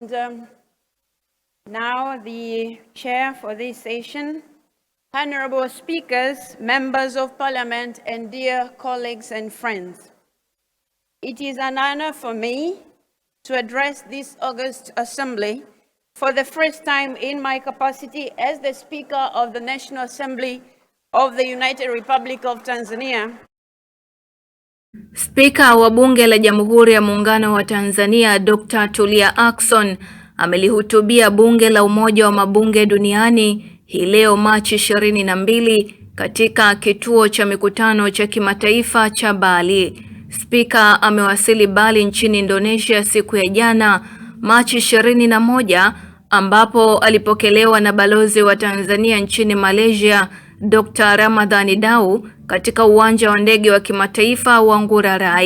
And now the chair for this session, honorable speakers, members of parliament, and dear colleagues and friends. It is an honor for me to address this August Assembly for the first time in my capacity as the Speaker of the National Assembly of the United Republic of Tanzania. Spika wa Bunge la Jamhuri ya Muungano wa Tanzania, Dr. Tulia Ackson amelihutubia Bunge la Umoja wa Mabunge Duniani hii leo Machi 22 katika kituo cha mikutano cha kimataifa cha Bali. Spika amewasili Bali nchini Indonesia siku ya jana Machi 21 ambapo alipokelewa na balozi wa Tanzania nchini Malaysia Dr. Ramadhani Dau katika uwanja wa ndege wa kimataifa wa Ngurah.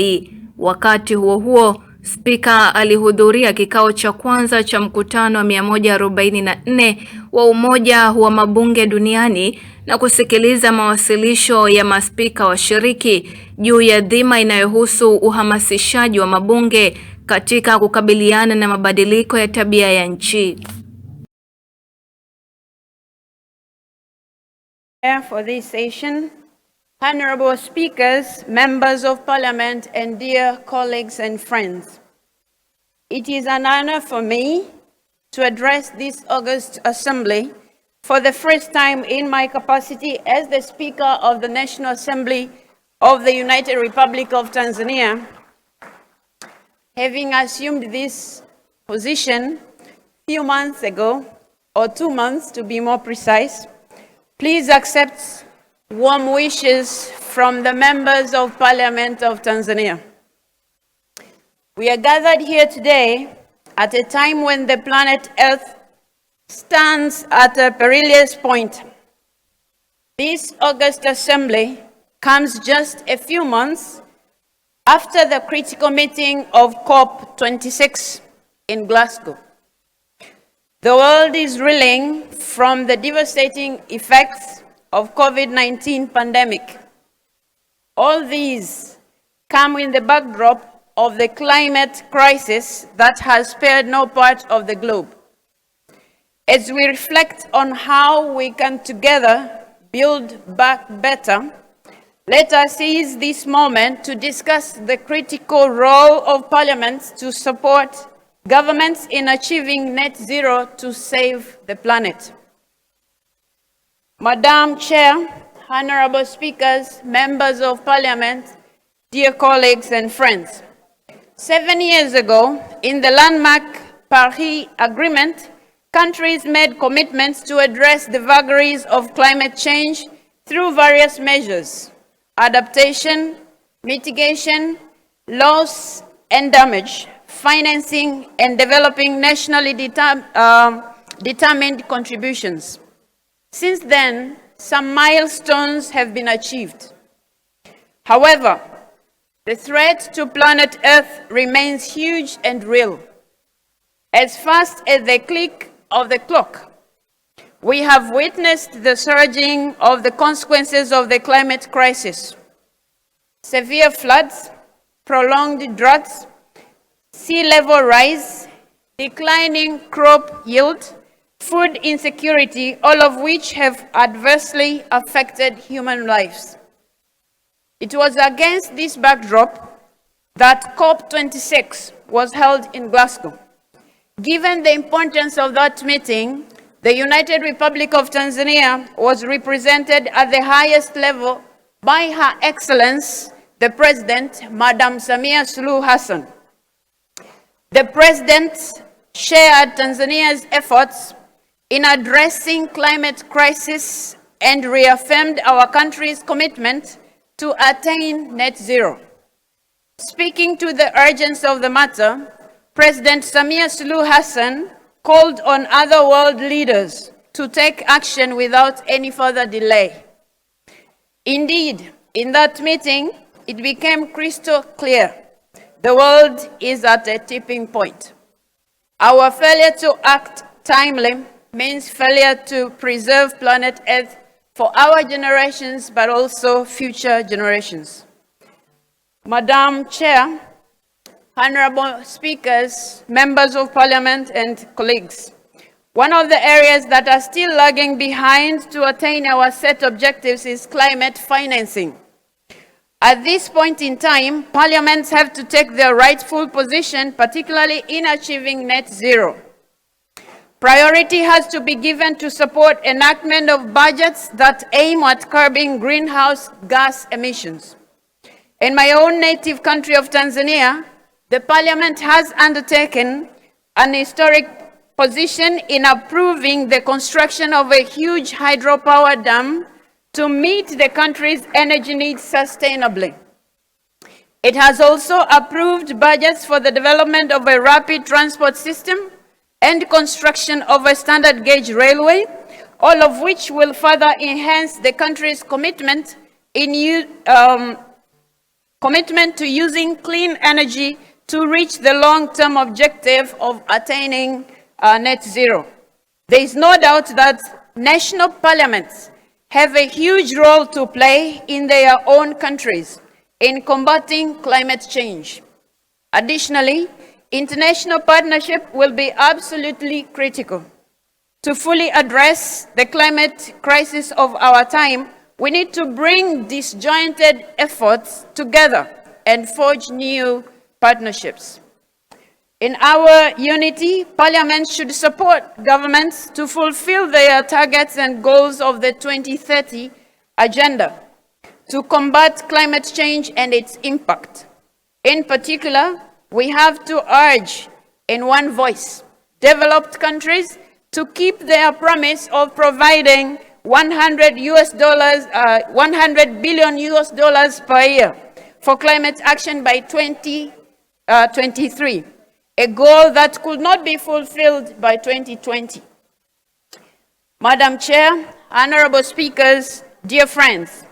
Wakati huo huo, Spika alihudhuria kikao cha kwanza cha mkutano wa 144 wa Umoja wa Mabunge Duniani na kusikiliza mawasilisho ya maspika washiriki juu ya dhima inayohusu uhamasishaji wa mabunge katika kukabiliana na mabadiliko ya tabia ya nchi. For this session, honorable speakers, members of parliament, and dear colleagues and friends. It is an honor for me to address this August Assembly for the first time in my capacity as the Speaker of the National Assembly of the United Republic of Tanzania. Having assumed this position a few months ago, or 2 months to be more precise, please accept warm wishes from the members of Parliament of Tanzania. We are gathered here today at a time when the planet Earth stands at a perilous point. This August Assembly comes just a few months after the critical meeting of COP26 in Glasgow. The world is reeling from the devastating effects of COVID-19 pandemic. All these come in the backdrop of the climate crisis that has spared no part of the globe. As we reflect on how we can together build back better, let us seize this moment to discuss the critical role of parliaments to support governments in achieving net zero to save the planet. Madam Chair, honorable speakers, members of parliament, dear colleagues and friends. 7 years ago, in the landmark Paris Agreement, countries made commitments to address the vagaries of climate change through various measures: adaptation, mitigation, loss and damage, financing, and developing nationally determined contributions. Since then, some milestones have been achieved. However, the threat to planet Earth remains huge and real. As fast as the click of the clock, we have witnessed the surging of the consequences of the climate crisis: severe floods, prolonged droughts, sea level rise, declining crop yield, food insecurity, all of which have adversely affected human lives. It was against this backdrop that COP26 was held in Glasgow. Given the importance of that meeting, the United Republic of Tanzania was represented at the highest level by Her Excellency, the President, Madam Samia Suluhu Hassan. The President shared Tanzania's efforts in addressing climate crisis and reaffirmed our country's commitment to attain net zero. Speaking to the urgency of the matter, President Samia Suluhu Hassan called on other world leaders to take action without any further delay. Indeed, in that meeting, it became crystal clear: the world is at a tipping point. Our failure to act timely means failure to preserve planet Earth for our generations, but also future generations. Madam Chair, honorable speakers, members of parliament, and colleagues. One of the areas that are still lagging behind to attain our set objectives is climate financing. At this point in time, parliaments have to take their rightful position, particularly in achieving net zero. Priority has to be given to support enactment of budgets that aim at curbing greenhouse gas emissions. In my own native country of Tanzania, the parliament has undertaken an historic position in approving the construction of a huge hydropower dam to meet the country's energy needs sustainably. It has also approved budgets for the development of a rapid transport system and construction of a standard gauge railway, all of which will further enhance the country's commitment to using clean energy to reach the long-term objective of attaining net zero. There is no doubt that national parliaments have a huge role to play in their own countries in combating climate change. Additionally, international partnership will be absolutely critical. To fully address the climate crisis of our time, we need to bring disjointed efforts together and forge new partnerships. In our unity, parliaments should support governments to fulfill their targets and goals of the 2030 agenda to combat climate change and its impact. In particular, we have to urge in one voice developed countries to keep their promise of providing $100 billion per year for climate action by 2023, a goal that could not be fulfilled by 2020. Madam Chair, honorable speakers, dear friends,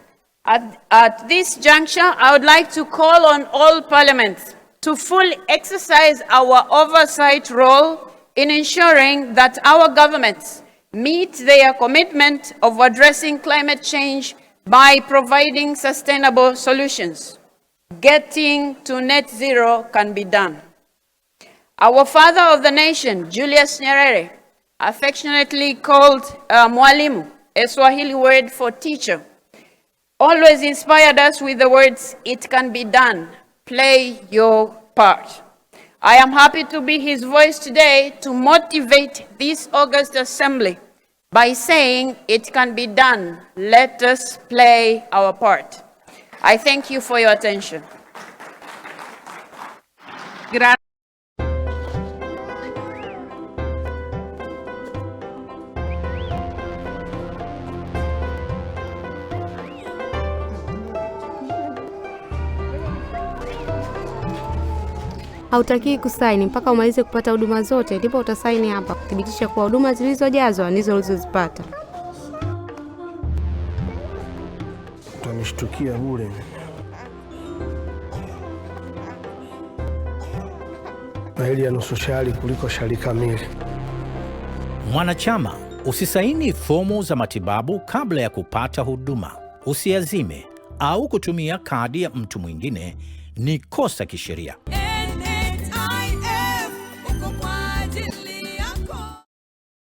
at this juncture, I would like to call on all parliaments to fully exercise our oversight role in ensuring that our governments meet their commitment of addressing climate change by providing sustainable solutions. Getting to net zero can be done. Our father of the nation, Julius Nyerere, affectionately called Mwalimu, a Swahili word for teacher, always inspired us with the words, "It can be done, play your part." I am happy to be his voice today to motivate this August Assembly by saying, "It can be done, let us play our part." I thank you for your attention. Hautaki kusaini mpaka umalize kupata huduma zote, ndipo utasaini hapa kuthibitisha kuwa huduma zilizojazwa ndizo ulizozipata. Utanishtukia bure. Na hili ya nusu shari kuliko shari kamili. Mwanachama, usisaini fomu za matibabu kabla ya kupata huduma. Usiazime au kutumia kadi ya mtu mwingine ni kosa kisheria.